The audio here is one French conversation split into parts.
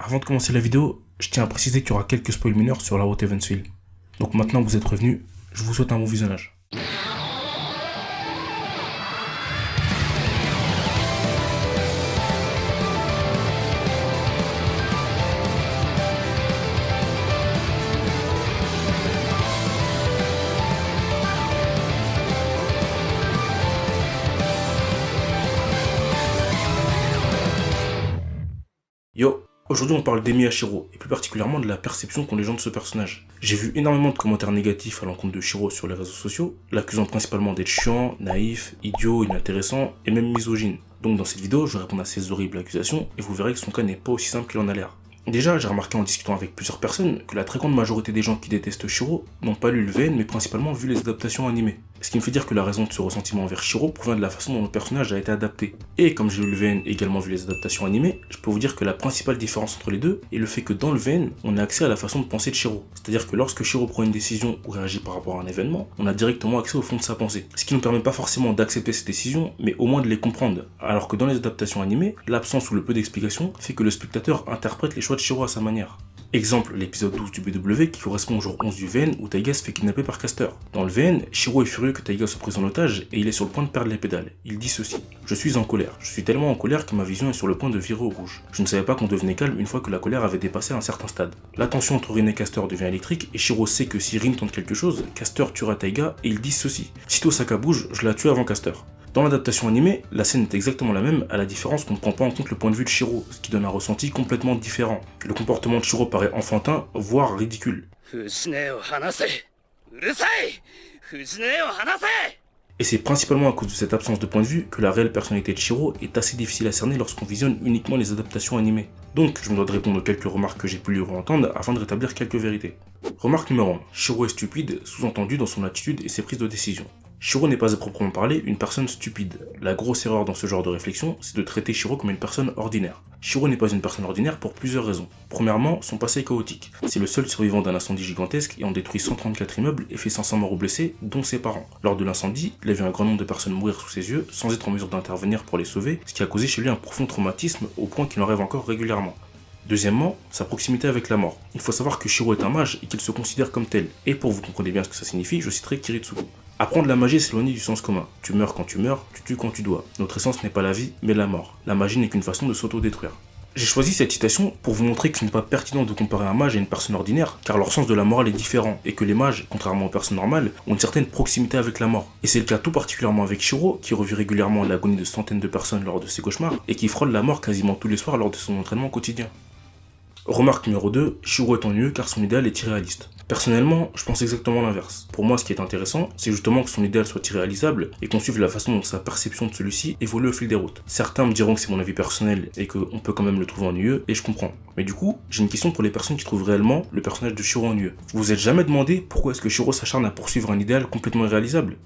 Avant de commencer la vidéo, je tiens à préciser qu'il y aura quelques spoils mineurs sur la route Evansville. Donc maintenant que vous êtes revenus, je vous souhaite un bon visionnage. Yo, aujourd'hui on parle d'Emi Hashiro, et plus particulièrement de la perception qu'ont les gens de ce personnage. J'ai vu énormément de commentaires négatifs à l'encontre de Shiro sur les réseaux sociaux, l'accusant principalement d'être chiant, naïf, idiot, inintéressant, et même misogyne. Donc dans cette vidéo, je vais répondre à ces horribles accusations, et vous verrez que son cas n'est pas aussi simple qu'il en a l'air. Déjà, j'ai remarqué en discutant avec plusieurs personnes que la très grande majorité des gens qui détestent Shiro n'ont pas lu le VN, mais principalement vu les adaptations animées. Ce qui me fait dire que la raison de ce ressentiment envers Shiro provient de la façon dont le personnage a été adapté. Et comme j'ai lu le VN et également vu les adaptations animées, je peux vous dire que la principale différence entre les deux est le fait que dans le VN, on a accès à la façon de penser de Shiro. C'est-à-dire que lorsque Shiro prend une décision ou réagit par rapport à un événement, on a directement accès au fond de sa pensée. Ce qui ne nous permet pas forcément d'accepter ces décisions, mais au moins de les comprendre. Alors que dans les adaptations animées, l'absence ou le peu d'explications fait que le spectateur interprète les choix de Shiro à sa manière. Exemple, l'épisode 12 du BW qui correspond au jour 11 du VN où Taiga se fait kidnapper par Caster. Dans le VN, Shiro est furieux que Taiga soit pris en otage et il est sur le point de perdre les pédales. Il dit ceci: je suis en colère. Je suis tellement en colère que ma vision est sur le point de virer au rouge. Je ne savais pas qu'on devenait calme une fois que la colère avait dépassé un certain stade. La tension entre Rin et Caster devient électrique et Shiro sait que si Rin tente quelque chose, Caster tuera Taiga et il dit ceci: sitôt Saka bouge, je la tue avant Caster. Dans l'adaptation animée, la scène est exactement la même, à la différence qu'on ne prend pas en compte le point de vue de Shiro, ce qui donne un ressenti complètement différent. Le comportement de Shiro paraît enfantin, voire ridicule. Et c'est principalement à cause de cette absence de point de vue que la réelle personnalité de Shiro est assez difficile à cerner lorsqu'on visionne uniquement les adaptations animées. Donc, je me dois de répondre aux quelques remarques que j'ai pu lire ou entendre afin de rétablir quelques vérités. Remarque numéro 1. Shiro est stupide, sous-entendu dans son attitude et ses prises de décision. Shiro n'est pas à proprement parler une personne stupide. La grosse erreur dans ce genre de réflexion, c'est de traiter Shiro comme une personne ordinaire. Shiro n'est pas une personne ordinaire pour plusieurs raisons. Premièrement, son passé est chaotique. C'est le seul survivant d'un incendie gigantesque ayant détruit 134 immeubles et fait 500 morts ou blessés, dont ses parents. Lors de l'incendie, il a vu un grand nombre de personnes mourir sous ses yeux sans être en mesure d'intervenir pour les sauver, ce qui a causé chez lui un profond traumatisme au point qu'il en rêve encore régulièrement. Deuxièmement, sa proximité avec la mort. Il faut savoir que Shiro est un mage et qu'il se considère comme tel. Et pour vous comprendre bien ce que ça signifie, je citerai Kiritsugu. Apprendre la magie est s'éloigner du sens commun. Tu meurs quand tu meurs, tu tues quand tu dois. Notre essence n'est pas la vie, mais la mort. La magie n'est qu'une façon de s'auto-détruire. J'ai choisi cette citation pour vous montrer que ce n'est pas pertinent de comparer un mage à une personne ordinaire, car leur sens de la morale est différent, et que les mages, contrairement aux personnes normales, ont une certaine proximité avec la mort. Et c'est le cas tout particulièrement avec Shiro, qui revit régulièrement l'agonie de centaines de personnes lors de ses cauchemars, et qui frôle la mort quasiment tous les soirs lors de son entraînement quotidien. Remarque numéro 2, Shiro est ennuyeux car son idéal est irréaliste. Personnellement, je pense exactement l'inverse. Pour moi, ce qui est intéressant, c'est justement que son idéal soit irréalisable et qu'on suive la façon dont sa perception de celui-ci évolue au fil des routes. Certains me diront que c'est mon avis personnel et qu'on peut quand même le trouver ennuyeux, et je comprends. Mais du coup, j'ai une question pour les personnes qui trouvent réellement le personnage de Shiro ennuyeux. Vous vous êtes jamais demandé pourquoi est-ce que Shiro s'acharne à poursuivre un idéal complètement irréalisable?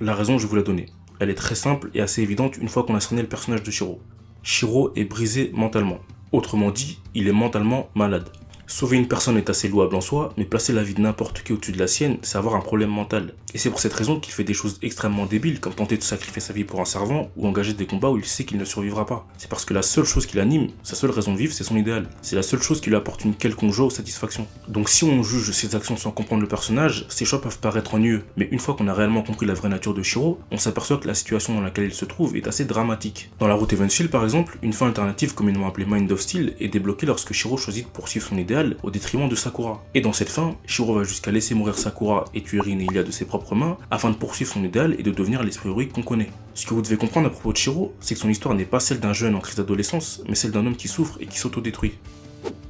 La raison, je vais vous la donner. Elle est très simple et assez évidente une fois qu'on a cerné le personnage de Shiro. Shiro est brisé mentalement. Autrement dit, il est mentalement malade. Sauver une personne est assez louable en soi, mais placer la vie de n'importe qui au-dessus de la sienne, c'est avoir un problème mental. Et c'est pour cette raison qu'il fait des choses extrêmement débiles, comme tenter de sacrifier sa vie pour un servant, ou engager des combats où il sait qu'il ne survivra pas. C'est parce que la seule chose qui l'anime, sa seule raison de vivre, c'est son idéal. C'est la seule chose qui lui apporte une quelconque joie ou satisfaction. Donc si on juge ses actions sans comprendre le personnage, ses choix peuvent paraître ennuyeux, mais une fois qu'on a réellement compris la vraie nature de Shiro, on s'aperçoit que la situation dans laquelle il se trouve est assez dramatique. Dans la route Evansville par exemple, une fin alternative communément appelée Mind of Steel est débloquée lorsque Shiro choisit de poursuivre son idéal au détriment de Sakura. Et dans cette fin, Shiro va jusqu'à laisser mourir Sakura et tuer Rin et Ilia de ses propres mains afin de poursuivre son idéal et de devenir l'esprit héroïque qu'on connaît. Ce que vous devez comprendre à propos de Shiro, c'est que son histoire n'est pas celle d'un jeune en crise d'adolescence, mais celle d'un homme qui souffre et qui s'autodétruit.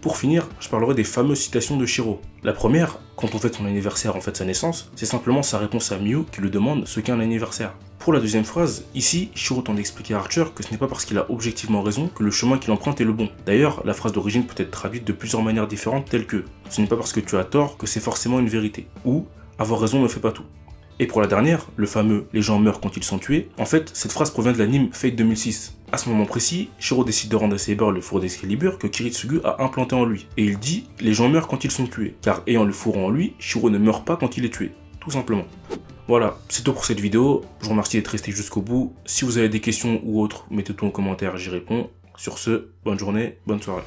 Pour finir, je parlerai des fameuses citations de Shiro. La première, quand on fête son anniversaire, en fait sa naissance, c'est simplement sa réponse à Miu qui lui demande ce qu'est un anniversaire. Pour la deuxième phrase, ici, Shiro tente d'expliquer à Archer que ce n'est pas parce qu'il a objectivement raison que le chemin qu'il emprunte est le bon. D'ailleurs, la phrase d'origine peut être traduite de plusieurs manières différentes telles que « ce n'est pas parce que tu as tort que c'est forcément une vérité » ou « avoir raison ne fait pas tout ». Et pour la dernière, le fameux « les gens meurent quand ils sont tués », en fait, cette phrase provient de l'anime Fate 2006. À ce moment précis, Shiro décide de rendre à Saber le four d'Excalibur que Kiritsugu a implanté en lui. Et il dit « les gens meurent quand ils sont tués », car ayant le four en lui, Shiro ne meurt pas quand il est tué. Tout simplement. Voilà, c'est tout pour cette vidéo. Je vous remercie d'être resté jusqu'au bout. Si vous avez des questions ou autres, mettez tout en commentaire, j'y réponds. Sur ce, bonne journée, bonne soirée.